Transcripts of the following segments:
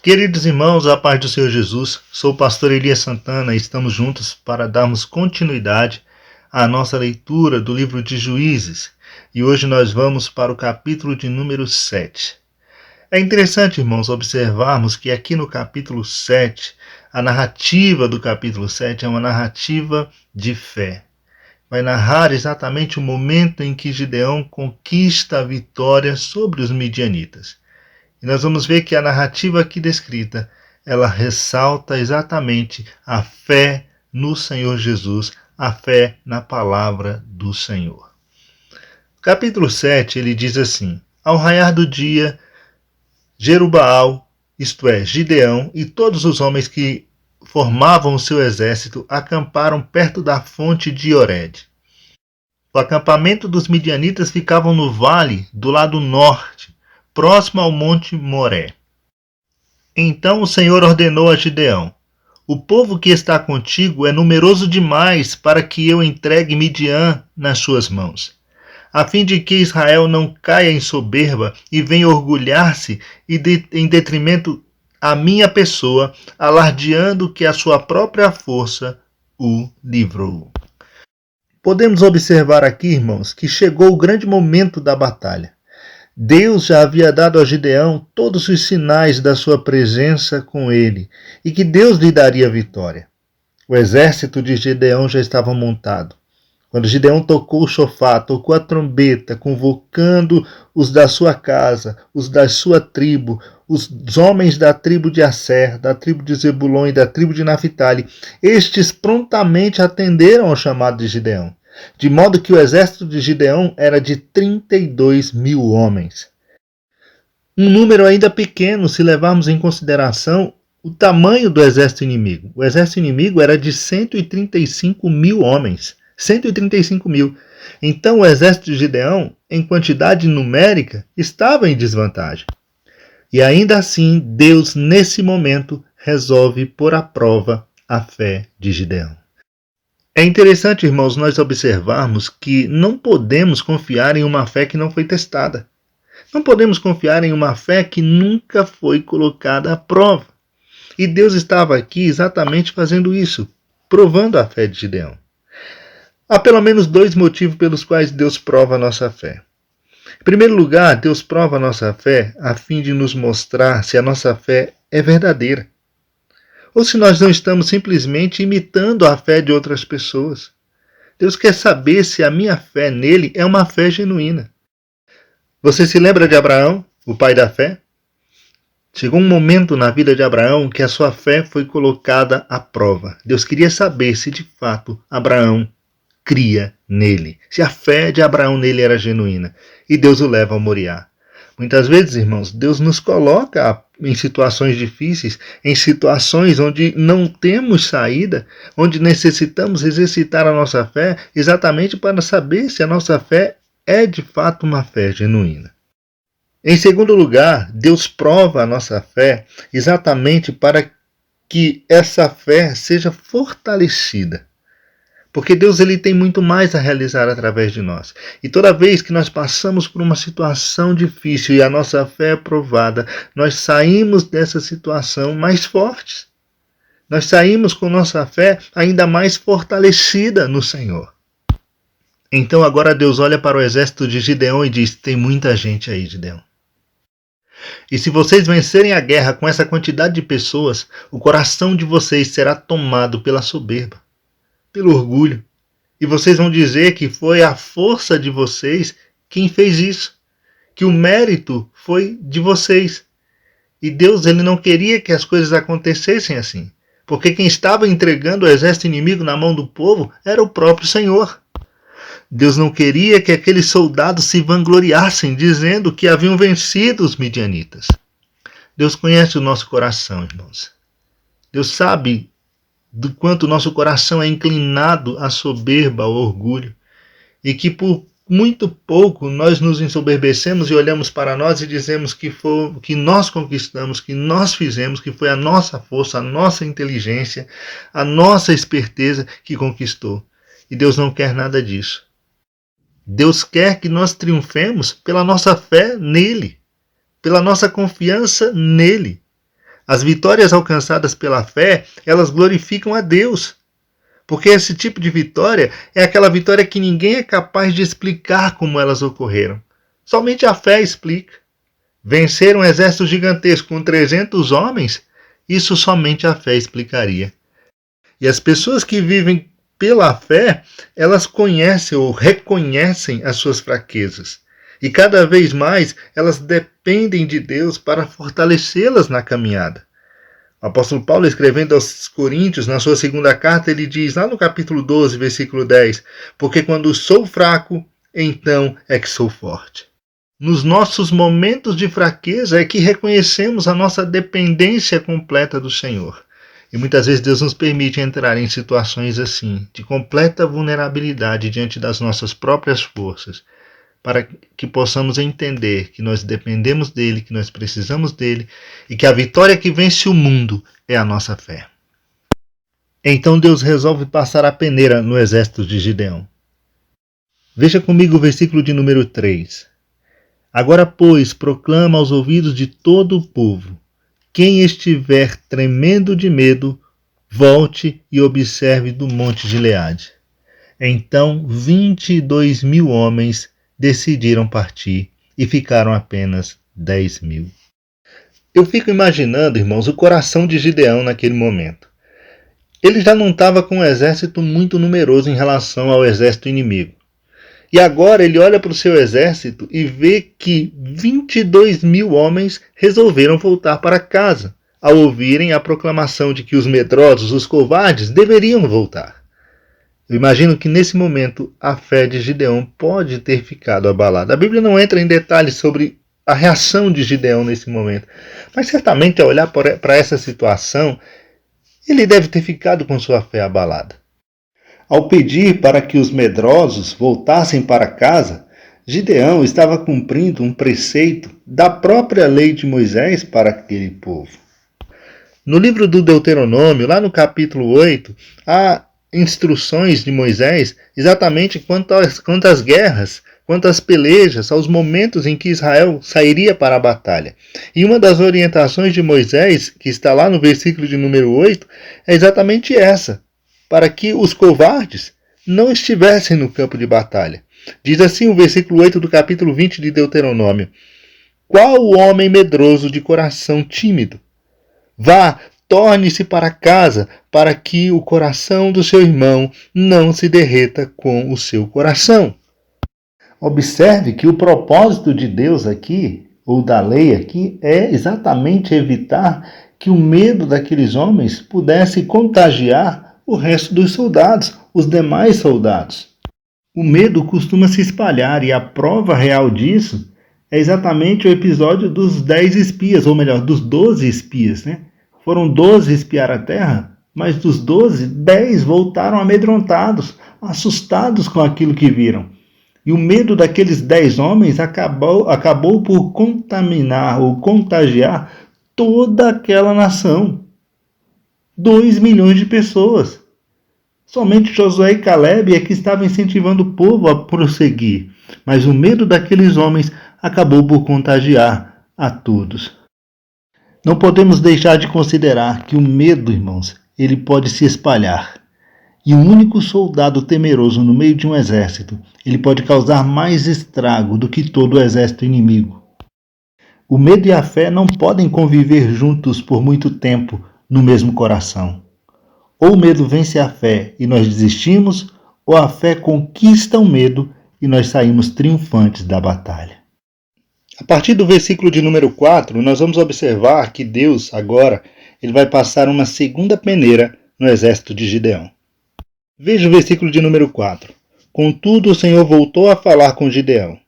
Queridos irmãos, a paz do Senhor Jesus, sou o pastor Elias Santana e estamos juntos para darmos continuidade à nossa leitura do livro de Juízes. E hoje nós vamos para o capítulo de número 7. É interessante, irmãos, observarmos que aqui no capítulo 7, a narrativa do capítulo 7 é uma narrativa de fé. Vai narrar exatamente o momento em que Gideão conquista a vitória sobre os midianitas. E nós vamos ver que a narrativa aqui descrita, ela ressalta exatamente a fé no Senhor Jesus, a fé na palavra do Senhor. Capítulo 7, ele diz assim: Ao raiar do dia, Jerubaal, isto é, Gideão, e todos os homens que formavam o seu exército acamparam perto da fonte de Ored. O acampamento dos midianitas ficava no vale do lado norte, próximo ao monte Moré. Então o Senhor ordenou a Gideão: O povo que está contigo é numeroso demais para que eu entregue Midian nas suas mãos, a fim de que Israel não caia em soberba e venha orgulhar-se em detrimento à minha pessoa, alardeando que a sua própria força o livrou. Podemos observar aqui, irmãos, que chegou o grande momento da batalha. Deus já havia dado a Gideão todos os sinais da sua presença com ele e que Deus lhe daria vitória. O exército de Gideão já estava montado. Quando Gideão tocou o chofar, tocou a trombeta, convocando os da sua casa, os da sua tribo, os homens da tribo de Asser, da tribo de Zebulon e da tribo de Naphtali, estes prontamente atenderam ao chamado de Gideão. De modo que o exército de Gideão era de 32 mil homens. Um número ainda pequeno se levarmos em consideração o tamanho do exército inimigo. O exército inimigo era de 135 mil homens. 135 mil. Então o exército de Gideão, em quantidade numérica, estava em desvantagem. E ainda assim, Deus, nesse momento, resolve pôr à prova a fé de Gideão. É interessante, irmãos, nós observarmos que não podemos confiar em uma fé que não foi testada. Não podemos confiar em uma fé que nunca foi colocada à prova. E Deus estava aqui exatamente fazendo isso, provando a fé de Gideão. Há pelo menos dois motivos pelos quais Deus prova a nossa fé. Em primeiro lugar, Deus prova a nossa fé a fim de nos mostrar se a nossa fé é verdadeira, ou se nós não estamos simplesmente imitando a fé de outras pessoas. Deus quer saber se a minha fé nele é uma fé genuína. Você se lembra de Abraão, o pai da fé? Chegou um momento na vida de Abraão que a sua fé foi colocada à prova. Deus queria saber se de fato Abraão cria nele, se a fé de Abraão nele era genuína. E Deus o leva a Moriá. Muitas vezes, irmãos, Deus nos coloca em situações difíceis, em situações onde não temos saída, onde necessitamos exercitar a nossa fé, exatamente para saber se a nossa fé é de fato uma fé genuína. Em segundo lugar, Deus prova a nossa fé exatamente para que essa fé seja fortalecida. Porque Deus ele tem muito mais a realizar através de nós. E toda vez que nós passamos por uma situação difícil e a nossa fé é provada, nós saímos dessa situação mais fortes. Nós saímos com nossa fé ainda mais fortalecida no Senhor. Então agora Deus olha para o exército de Gideão e diz: tem muita gente aí, Gideão. E se vocês vencerem a guerra com essa quantidade de pessoas, o coração de vocês será tomado pela soberba, pelo orgulho. E vocês vão dizer que foi a força de vocês quem fez isso, que o mérito foi de vocês. E Deus ele não queria que as coisas acontecessem assim, porque quem estava entregando o exército inimigo na mão do povo era o próprio Senhor. Deus não queria que aqueles soldados se vangloriassem, dizendo que haviam vencido os midianitas. Deus conhece o nosso coração, irmãos. Deus sabe do quanto o nosso coração é inclinado à soberba, ao orgulho, e que por muito pouco nós nos ensoberbecemos e olhamos para nós e dizemos que nós conquistamos, que nós fizemos, que foi a nossa força, a nossa inteligência, a nossa esperteza que conquistou. E Deus não quer nada disso. Deus quer que nós triunfemos pela nossa fé nele, pela nossa confiança nele. As vitórias alcançadas pela fé, elas glorificam a Deus. Porque esse tipo de vitória é aquela vitória que ninguém é capaz de explicar como elas ocorreram. Somente a fé explica. Vencer um exército gigantesco com 300 homens, isso somente a fé explicaria. E as pessoas que vivem pela fé, elas conhecem ou reconhecem as suas fraquezas. E cada vez mais elas dependem de Deus para fortalecê-las na caminhada. O apóstolo Paulo, escrevendo aos Coríntios, na sua segunda carta, ele diz, lá no capítulo 12, versículo 10, porque quando sou fraco, então é que sou forte. Nos nossos momentos de fraqueza é que reconhecemos a nossa dependência completa do Senhor. E muitas vezes Deus nos permite entrar em situações assim, de completa vulnerabilidade diante das nossas próprias forças, para que possamos entender que nós dependemos dele, que nós precisamos dele e que a vitória que vence o mundo é a nossa fé. Então Deus resolve passar a peneira no exército de Gideão. Veja comigo o versículo de número 3. Agora, pois, proclama aos ouvidos de todo o povo: quem estiver tremendo de medo, volte e observe do monte Gileade. Então 22.000 homens decidiram partir e ficaram apenas 10.000. Eu fico imaginando, irmãos, o coração de Gideão naquele momento. Ele já não estava com um exército muito numeroso em relação ao exército inimigo. E agora ele olha para o seu exército e vê que 22.000 homens resolveram voltar para casa, ao ouvirem a proclamação de que os medrosos, os covardes, deveriam voltar. Eu imagino que nesse momento a fé de Gideão pode ter ficado abalada. A Bíblia não entra em detalhes sobre a reação de Gideão nesse momento, mas certamente ao olhar para essa situação, ele deve ter ficado com sua fé abalada. Ao pedir para que os medrosos voltassem para casa, Gideão estava cumprindo um preceito da própria lei de Moisés para aquele povo. No livro do Deuteronômio, lá no capítulo 8, há instruções de Moisés exatamente quanto às guerras, quanto às pelejas, aos momentos em que Israel sairia para a batalha. E uma das orientações de Moisés, que está lá no versículo de número 8, é exatamente essa: para que os covardes não estivessem no campo de batalha. Diz assim o versículo 8 do capítulo 20 de Deuteronômio: qual o homem medroso de coração tímido? Vá, torne-se para casa, para que o coração do seu irmão não se derreta com o seu coração. Observe que o propósito de Deus aqui, ou da lei aqui, é exatamente evitar que o medo daqueles homens pudesse contagiar o resto dos soldados, os demais soldados. O medo costuma se espalhar e a prova real disso é exatamente o episódio dos 10 espias, ou melhor, dos 12 espias, né? Foram 12 espiar a terra, mas dos 12, 10 voltaram amedrontados, assustados com aquilo que viram. E o medo daqueles 10 homens acabou por contaminar ou contagiar toda aquela nação. 2 milhões de pessoas. Somente Josué e Caleb é que estavam incentivando o povo a prosseguir, mas o medo daqueles homens acabou por contagiar a todos. Não podemos deixar de considerar que o medo, irmãos, ele pode se espalhar. E um único soldado temeroso no meio de um exército, ele pode causar mais estrago do que todo o exército inimigo. O medo e a fé não podem conviver juntos por muito tempo no mesmo coração. Ou o medo vence a fé e nós desistimos, ou a fé conquista o medo e nós saímos triunfantes da batalha. A partir do versículo de número 4, nós vamos observar que Deus, agora, ele vai passar uma segunda peneira no exército de Gideão. Veja o versículo de número 4. Contudo, o Senhor voltou a falar com Gideão: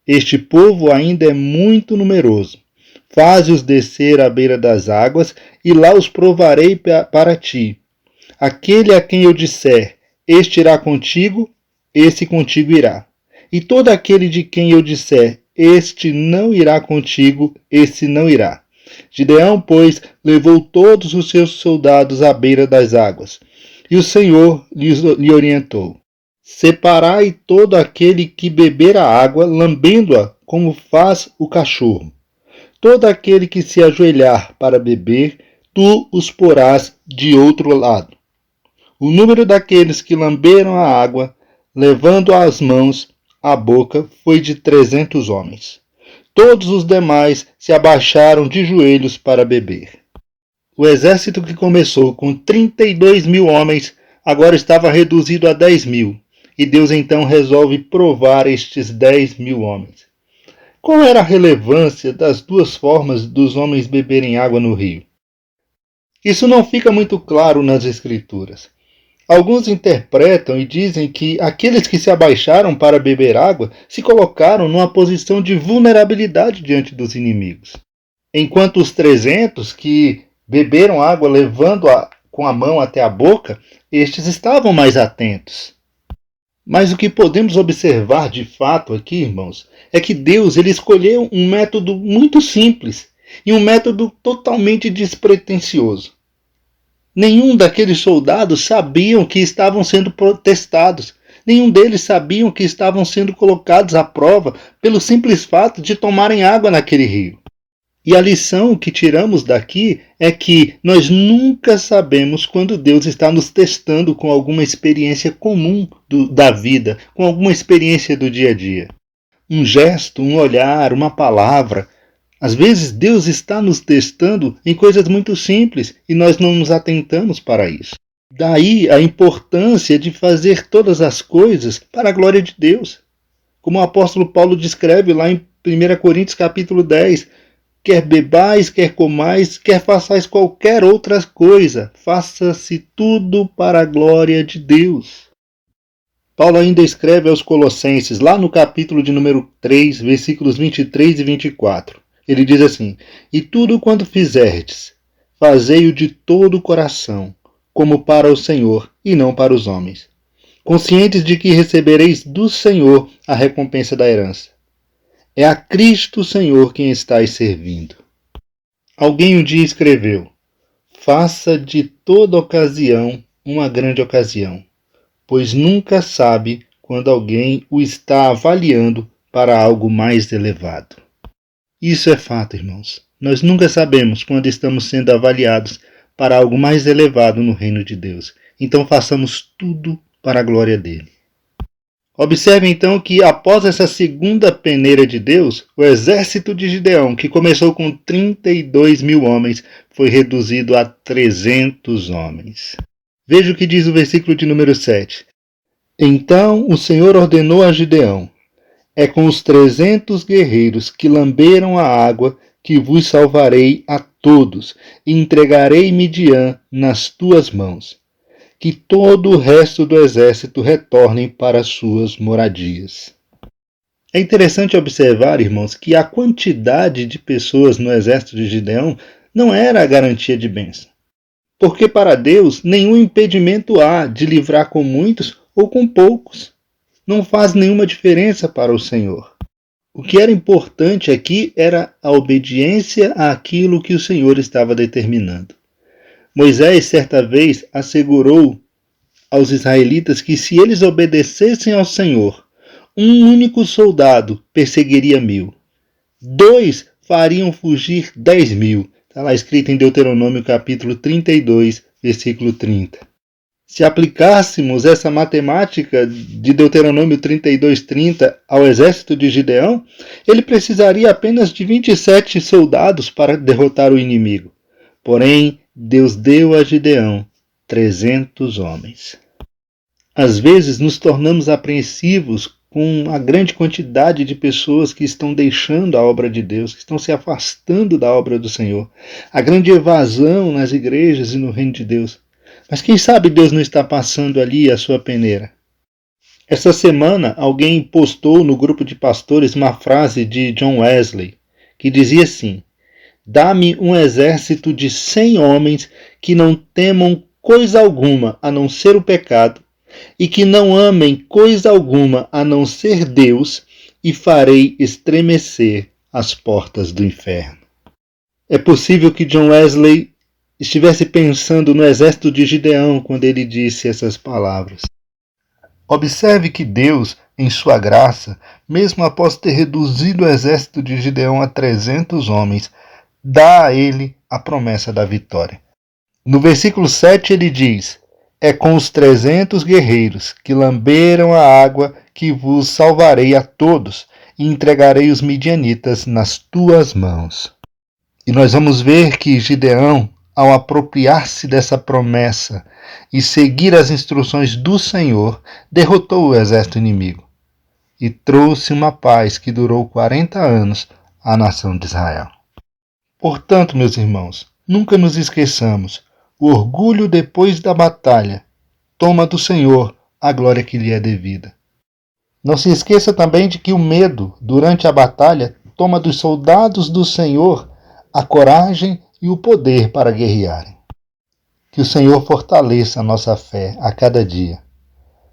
este povo ainda é muito numeroso. Faze-os descer à beira das águas, e lá os provarei para ti. Aquele a quem eu disser, este irá contigo, esse contigo irá. E todo aquele de quem eu disser, este não irá contigo, esse não irá. Gideão, pois, levou todos os seus soldados à beira das águas. E o Senhor lhe orientou: separai todo aquele que beber a água, lambendo-a como faz o cachorro. todo aquele que se ajoelhar para beber, tu os porás de outro lado. O número daqueles que lamberam a água, levando as mãos à boca, foi de 300 homens. Todos os demais se abaixaram de joelhos para beber. O exército que começou com 32 mil homens agora estava reduzido a 10 mil, e Deus então resolve provar estes 10 mil homens. Qual era a relevância das duas formas dos homens beberem água no rio? Isso não fica muito claro nas Escrituras. Alguns interpretam e dizem que aqueles que se abaixaram para beber água se colocaram numa posição de vulnerabilidade diante dos inimigos, enquanto os 300 que beberam água levando-a com a mão até a boca, estes estavam mais atentos. Mas o que podemos observar de fato aqui, irmãos, é que Deus ele escolheu um método muito simples e um método totalmente despretensioso. Nenhum daqueles soldados sabiam que estavam sendo protestados. Nenhum deles sabiam que estavam sendo colocados à prova pelo simples fato de tomarem água naquele rio. E a lição que tiramos daqui é que nós nunca sabemos quando Deus está nos testando com alguma experiência comum da vida, com alguma experiência do dia a dia. Um gesto, um olhar, uma palavra. Às vezes Deus está nos testando em coisas muito simples e nós não nos atentamos para isso. Daí a importância de fazer todas as coisas para a glória de Deus. Como o apóstolo Paulo descreve lá em 1 Coríntios capítulo 10, quer bebais, quer comais, quer façais qualquer outra coisa, faça-se tudo para a glória de Deus. Paulo ainda escreve aos Colossenses, lá no capítulo de número 3, versículos 23 e 24. Ele diz assim: e tudo quanto fizerdes, fazei-o de todo o coração, como para o Senhor e não para os homens, conscientes de que recebereis do Senhor a recompensa da herança. É a Cristo Senhor quem estáis servindo. Alguém um dia escreveu: faça de toda ocasião uma grande ocasião, pois nunca sabe quando alguém o está avaliando para algo mais elevado. Isso é fato, irmãos. Nós nunca sabemos quando estamos sendo avaliados para algo mais elevado no reino de Deus. Então façamos tudo para a glória dele. Observe então que após essa segunda peneira de Deus, o exército de Gideão, que começou com 32 mil homens, foi reduzido a 300 homens. Veja o que diz o versículo de número 7. Então o Senhor ordenou a Gideão: é com os 300 guerreiros que lamberam a água que vos salvarei a todos, e entregarei Midian nas tuas mãos. Que todo o resto do exército retornem para suas moradias. É interessante observar, irmãos, que a quantidade de pessoas no exército de Gideão não era a garantia de bênção. Porque para Deus nenhum impedimento há de livrar com muitos ou com poucos. Não faz nenhuma diferença para o Senhor. O que era importante aqui era a obediência àquilo que o Senhor estava determinando. Moisés, certa vez, assegurou aos israelitas que se eles obedecessem ao Senhor, um único soldado perseguiria 1000. 2 fariam fugir 10.000. Está lá escrito em Deuteronômio capítulo 32, versículo 30. Se aplicássemos essa matemática de Deuteronômio 32:30 ao exército de Gideão, ele precisaria apenas de 27 soldados para derrotar o inimigo. Porém, Deus deu a Gideão 300 homens. Às vezes nos tornamos apreensivos com a grande quantidade de pessoas que estão deixando a obra de Deus, que estão se afastando da obra do Senhor, a grande evasão nas igrejas e no reino de Deus. Mas quem sabe Deus não está passando ali a sua peneira? Essa semana alguém postou no grupo de pastores uma frase de John Wesley, que dizia assim: dá-me um exército de 100 homens que não temam coisa alguma a não ser o pecado, e que não amem coisa alguma a não ser Deus, e farei estremecer as portas do inferno. É possível que John Wesley estivesse pensando no exército de Gideão quando ele disse essas palavras. Observe que Deus em sua graça, mesmo após ter reduzido o exército de Gideão a 300 homens, dá a ele a promessa da vitória. No versículo 7 ele diz: é com os 300 guerreiros que lamberam a água que vos salvarei a todos e entregarei os midianitas nas tuas mãos. E nós vamos ver que Gideão, ao apropriar-se dessa promessa e seguir as instruções do Senhor, derrotou o exército inimigo e trouxe uma paz que durou 40 anos à nação de Israel. Portanto, meus irmãos, nunca nos esqueçamos, o orgulho depois da batalha toma do Senhor a glória que lhe é devida. Não se esqueça também de que o medo, durante a batalha, toma dos soldados do Senhor a coragem e o poder para guerrearem. Que o Senhor fortaleça a nossa fé a cada dia,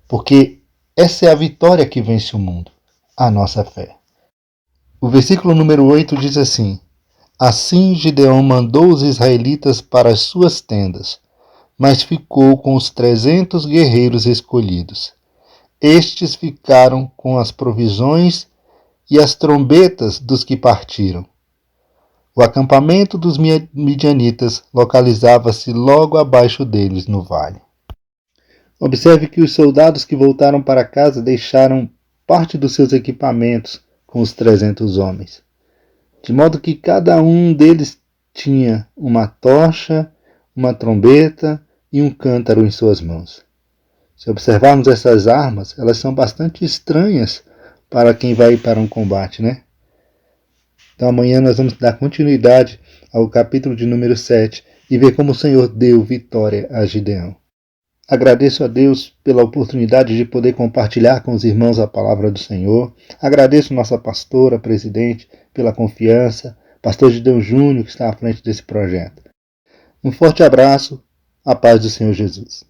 porque essa é a vitória que vence o mundo, a nossa fé. O versículo número 8 diz assim: assim Gideão mandou os israelitas para as suas tendas, mas ficou com os 300 guerreiros escolhidos. Estes ficaram com as provisões e as trombetas dos que partiram. O acampamento dos midianitas localizava-se logo abaixo deles no vale. Observe que os soldados que voltaram para casa deixaram parte dos seus equipamentos com os 300 homens, de modo que cada um deles tinha uma tocha, uma trombeta e um cântaro em suas mãos. Se observarmos essas armas, elas são bastante estranhas para quem vai para um combate, né? Então amanhã nós vamos dar continuidade ao capítulo de número 7 e ver como o Senhor deu vitória a Gideão. Agradeço a Deus pela oportunidade de poder compartilhar com os irmãos a palavra do Senhor. Agradeço nossa pastora, presidente, pela confiança, pastor Gideão Júnior, que está à frente desse projeto. Um forte abraço, a paz do Senhor Jesus.